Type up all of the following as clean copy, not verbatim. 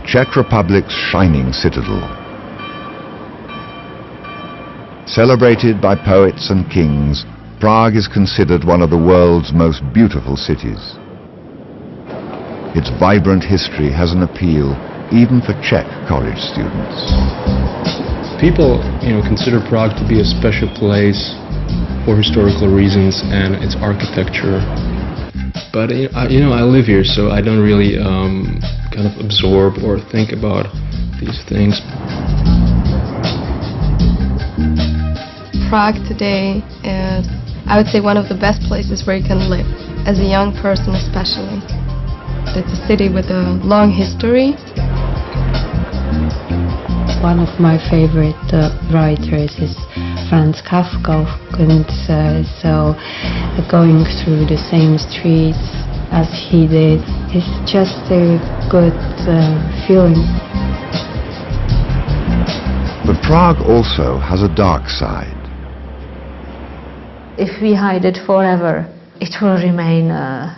Czech Republic's shining citadel. Celebrated by poets and kings, Prague is considered one of the world's most beautiful cities. Its vibrant history has an appeal even for Czech college students. People, consider Prague to be a special place for historical reasons and its architecture. But I live here, so I don't really kind of absorb or think about these things. Prague today is, I would say, one of the best places where you can live, as a young person especially. It's a city with a long history. One of my favorite writers is Franz Kafka, and so going through the same streets as he did is just a good feeling. But Prague also has a dark side. If we hide it forever, it will remain a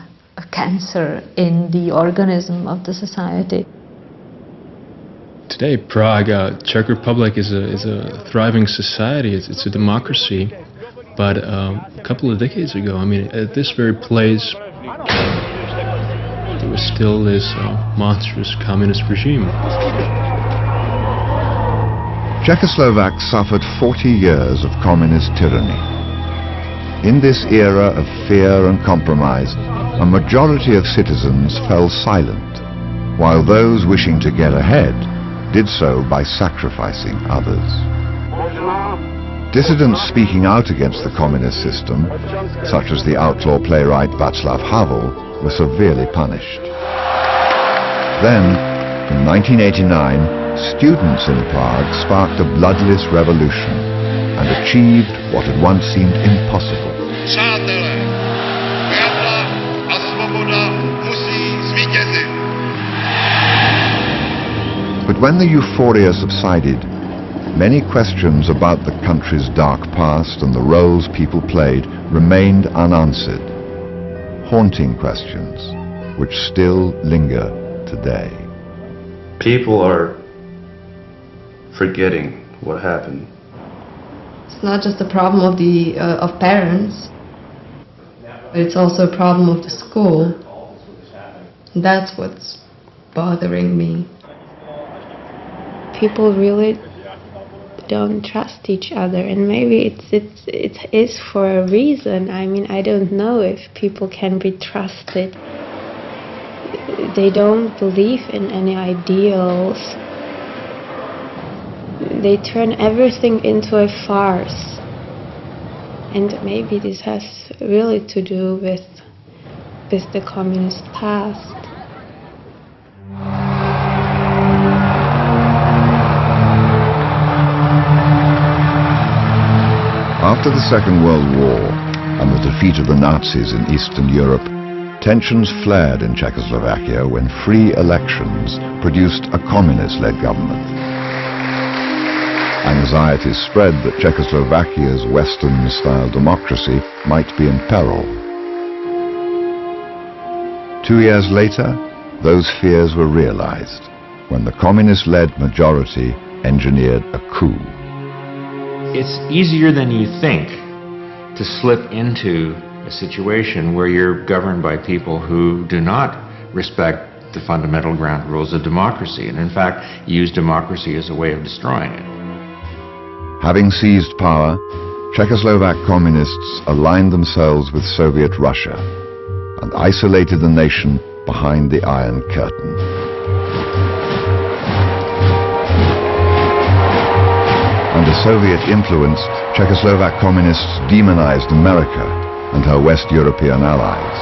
cancer in the organism of the society. Today, Prague, Czech Republic is a thriving society. It's a democracy. But a couple of decades ago, at this very place, there was still this monstrous communist regime. Czechoslovaks suffered 40 years of communist tyranny. In this era of fear and compromise, a majority of citizens fell silent, while those wishing to get ahead did so by sacrificing others. Dissidents speaking out against the communist system, such as the outlaw playwright Václav Havel, were severely punished. Then, in 1989, students in Prague sparked a bloodless revolution and achieved what had once seemed impossible. Přátelé, pravda a svoboda musí zvítězit. But when the euphoria subsided, many questions about the country's dark past and the roles people played remained unanswered. Haunting questions which still linger today. People are forgetting what happened. It's not just a problem of parents, but it's also a problem of the school. And that's what's bothering me. People really don't trust each other, and maybe it is for a reason. I don't know if people can be trusted. They don't believe in any ideals. They turn everything into a farce. And maybe this has really to do with the communist past. After the Second World War and the defeat of the Nazis in Eastern Europe, tensions flared in Czechoslovakia when free elections produced a communist-led government. Anxieties spread that Czechoslovakia's Western-style democracy might be in peril. 2 years later, those fears were realized when the communist-led majority engineered a coup. It's easier than you think to slip into a situation where you're governed by people who do not respect the fundamental ground rules of democracy, and in fact use democracy as a way of destroying it. Having seized power, Czechoslovak communists aligned themselves with Soviet Russia and isolated the nation behind the Iron Curtain. Under Soviet influence, Czechoslovak communists demonized America and her West European allies.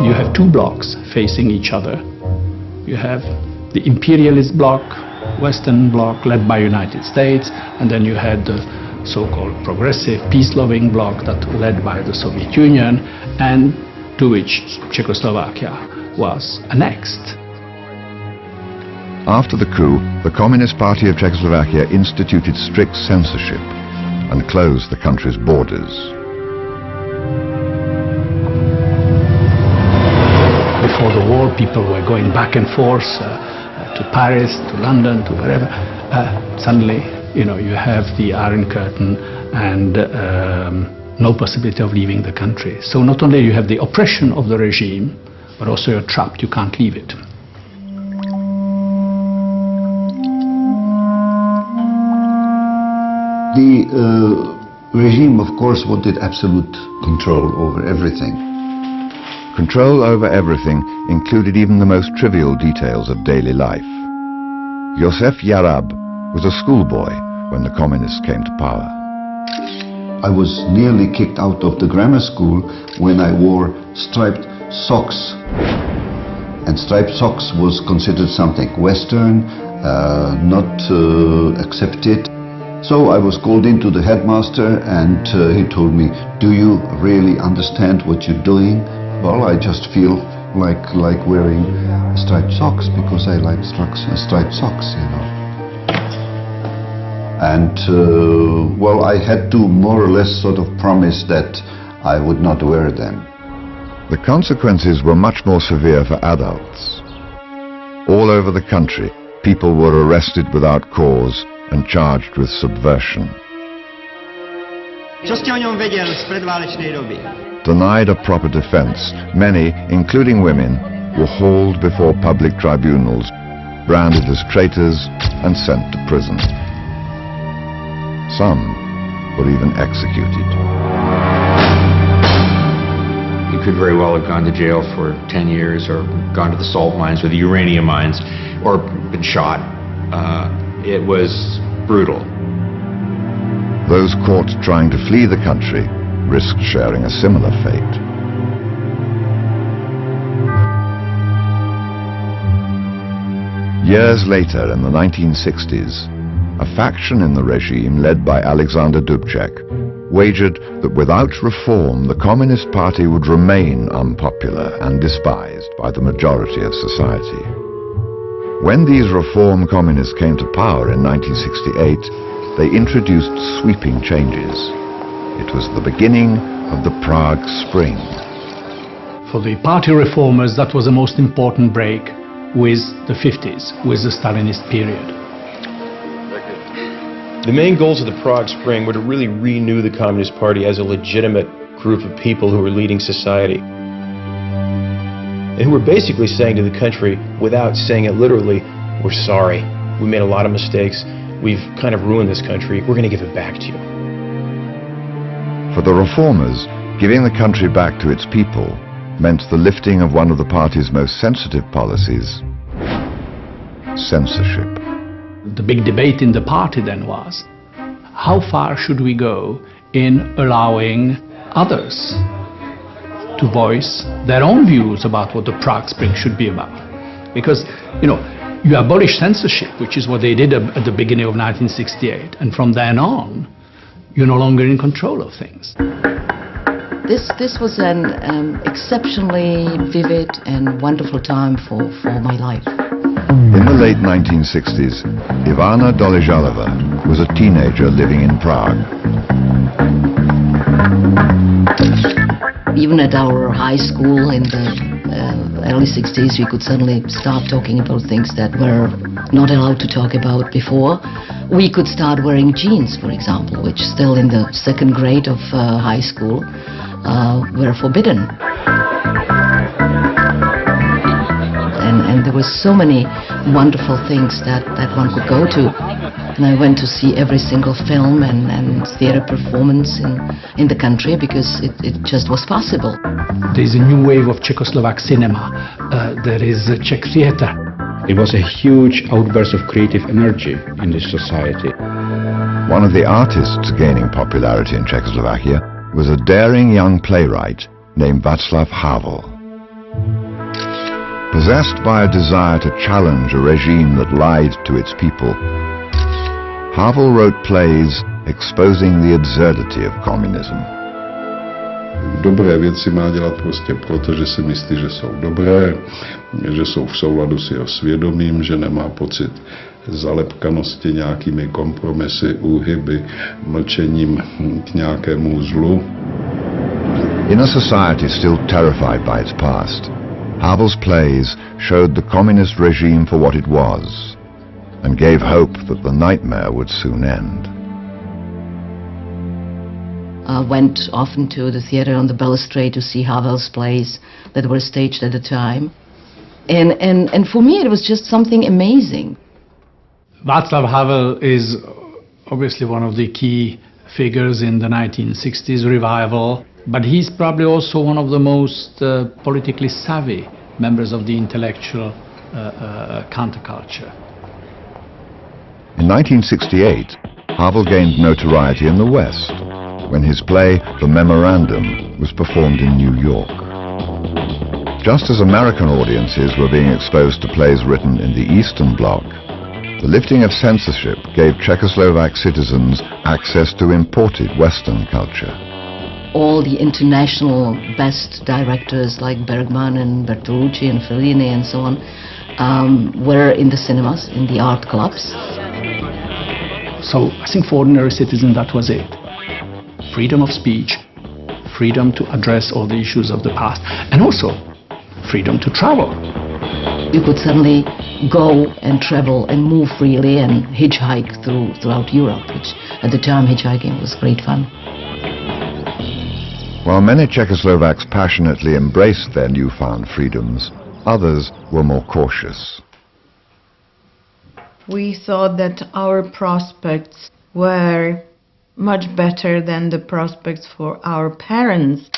You have two blocks facing each other. You have the imperialist bloc, Western bloc led by United States, and then you had the so-called progressive, peace-loving bloc that led by the Soviet Union, and to which Czechoslovakia was annexed. After the coup, the Communist Party of Czechoslovakia instituted strict censorship and closed the country's borders. Before the war, people were going back and forth to Paris, to London, to wherever, suddenly, you have the Iron Curtain and no possibility of leaving the country. So not only you have the oppression of the regime, but also you're trapped, you can't leave it. The regime, of course, wanted absolute control over everything. Control over everything included even the most trivial details of daily life. Yosef Yarab was a schoolboy when the communists came to power. I was nearly kicked out of the grammar school when I wore striped socks. And striped socks was considered something Western, not accepted. So I was called into the headmaster and he told me, "Do you really understand what you're doing?" Well, I just feel like wearing striped socks because I like striped socks, And, well, I had to more or less sort of promise that I would not wear them. The consequences were much more severe for adults. All over the country, people were arrested without cause and charged with subversion. Denied a proper defense, many, including women, were hauled before public tribunals, branded as traitors and sent to prison. Some were even executed. He could very well have gone to jail for 10 years or gone to the salt mines or the uranium mines or been shot. It was brutal. Those caught trying to flee the country risked sharing a similar fate. Years later, in the 1960s, a faction in the regime led by Alexander Dubček wagered that without reform, the Communist Party would remain unpopular and despised by the majority of society. When these reform communists came to power in 1968, they introduced sweeping changes. It was the beginning of the Prague Spring. For the party reformers, that was the most important break with the 50s, with the Stalinist period. The main goals of the Prague Spring were to really renew the Communist Party as a legitimate group of people who were leading society, and who were basically saying to the country, without saying it literally, "We're sorry. We made a lot of mistakes. We've kind of ruined this country. We're going to give it back to you." For the reformers, giving the country back to its people meant the lifting of one of the party's most sensitive policies, censorship. The big debate in the party then was, how far should we go in allowing others to voice their own views about what the Prague Spring should be about? Because, you abolish censorship, which is what they did at the beginning of 1968, and from then on, you're no longer in control of things. This was an exceptionally vivid and wonderful time for my life. In the late 1960s, Ivana Doležalova was a teenager living in Prague. Even at our high school in the early 60s, we could suddenly start talking about things that were not allowed to talk about before. We could start wearing jeans, for example, which still in the second grade of high school were forbidden. And there were so many wonderful things that one could go to. And I went to see every single film and theater performance in the country because it just was possible. There's a new wave of Czechoslovak cinema. There is a Czech theater. It was a huge outburst of creative energy in this society. One of the artists gaining popularity in Czechoslovakia was a daring young playwright named Václav Havel. Possessed by a desire to challenge a regime that lied to its people, Havel wrote plays exposing the absurdity of communism. Dobré věci má dělat prostě proto, že si myslí, že jsou dobré, že jsou v souladu s jeho svědomím, že nemá pocit zalepkanosti nějakými kompromisy, úhyby, mlčením k nějakému zlu. In a society still terrified by its past, Havel's plays showed the communist regime for what it was and gave hope that the nightmare would soon end. I went often to the theater on the Balustrade to see Havel's plays that were staged at the time. And for me it was just something amazing. Václav Havel is obviously one of the key figures in the 1960s revival, but he's probably also one of the most politically savvy members of the intellectual counterculture. In 1968, Havel gained notoriety in the West when his play The Memorandum was performed in New York. Just as American audiences were being exposed to plays written in the Eastern Bloc, the lifting of censorship gave Czechoslovak citizens access to imported Western culture. All the international best directors like Bergman and Bertolucci and Fellini and so on were in the cinemas, in the art clubs. So I think for ordinary citizens that was it. Freedom of speech, freedom to address all the issues of the past, and also freedom to travel. You could suddenly go and travel and move freely and hitchhike throughout Europe, which at the time hitchhiking was great fun. While many Czechoslovaks passionately embraced their newfound freedoms, others were more cautious. We thought that our prospects were much better than the prospects for our parents.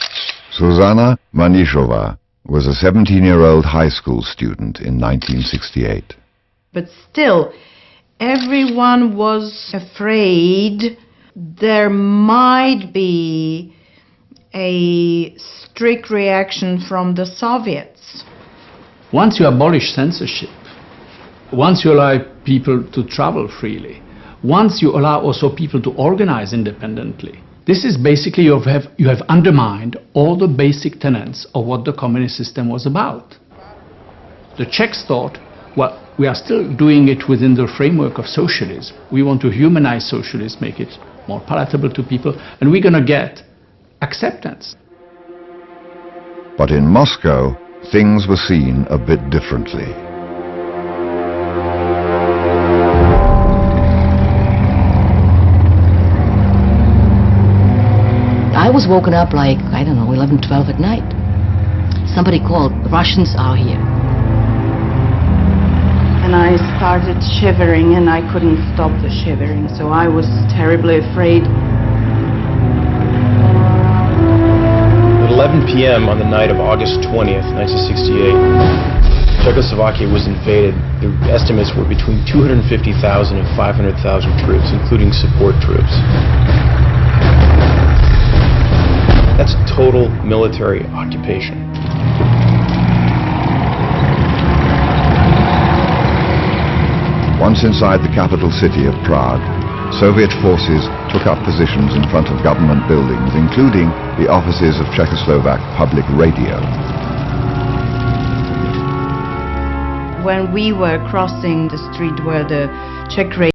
Zuzana Manishova was a 17-year-old high school student in 1968. But still, everyone was afraid there might be a strict reaction from the Soviets. Once you abolish censorship, once you allow people to travel freely, once you allow also people to organize independently, this is basically you have undermined all the basic tenets of what the communist system was about. The Czechs thought, well, we are still doing it within the framework of socialism. We want to humanize socialism, make it more palatable to people, and we're going to get acceptance. But in Moscow, things were seen a bit differently. I was woken up like, I don't know, 11, 12 at night. Somebody called, Russians are here. And I started shivering and I couldn't stop the shivering, so I was terribly afraid. At 11 p.m. on the night of August 20th, 1968, Czechoslovakia was invaded. The estimates were between 250,000 and 500,000 troops, including support troops. That's total military occupation. Once inside the capital city of Prague, Soviet forces took up positions in front of government buildings, including the offices of Czechoslovak Public Radio. When we were crossing the street where the Czech radio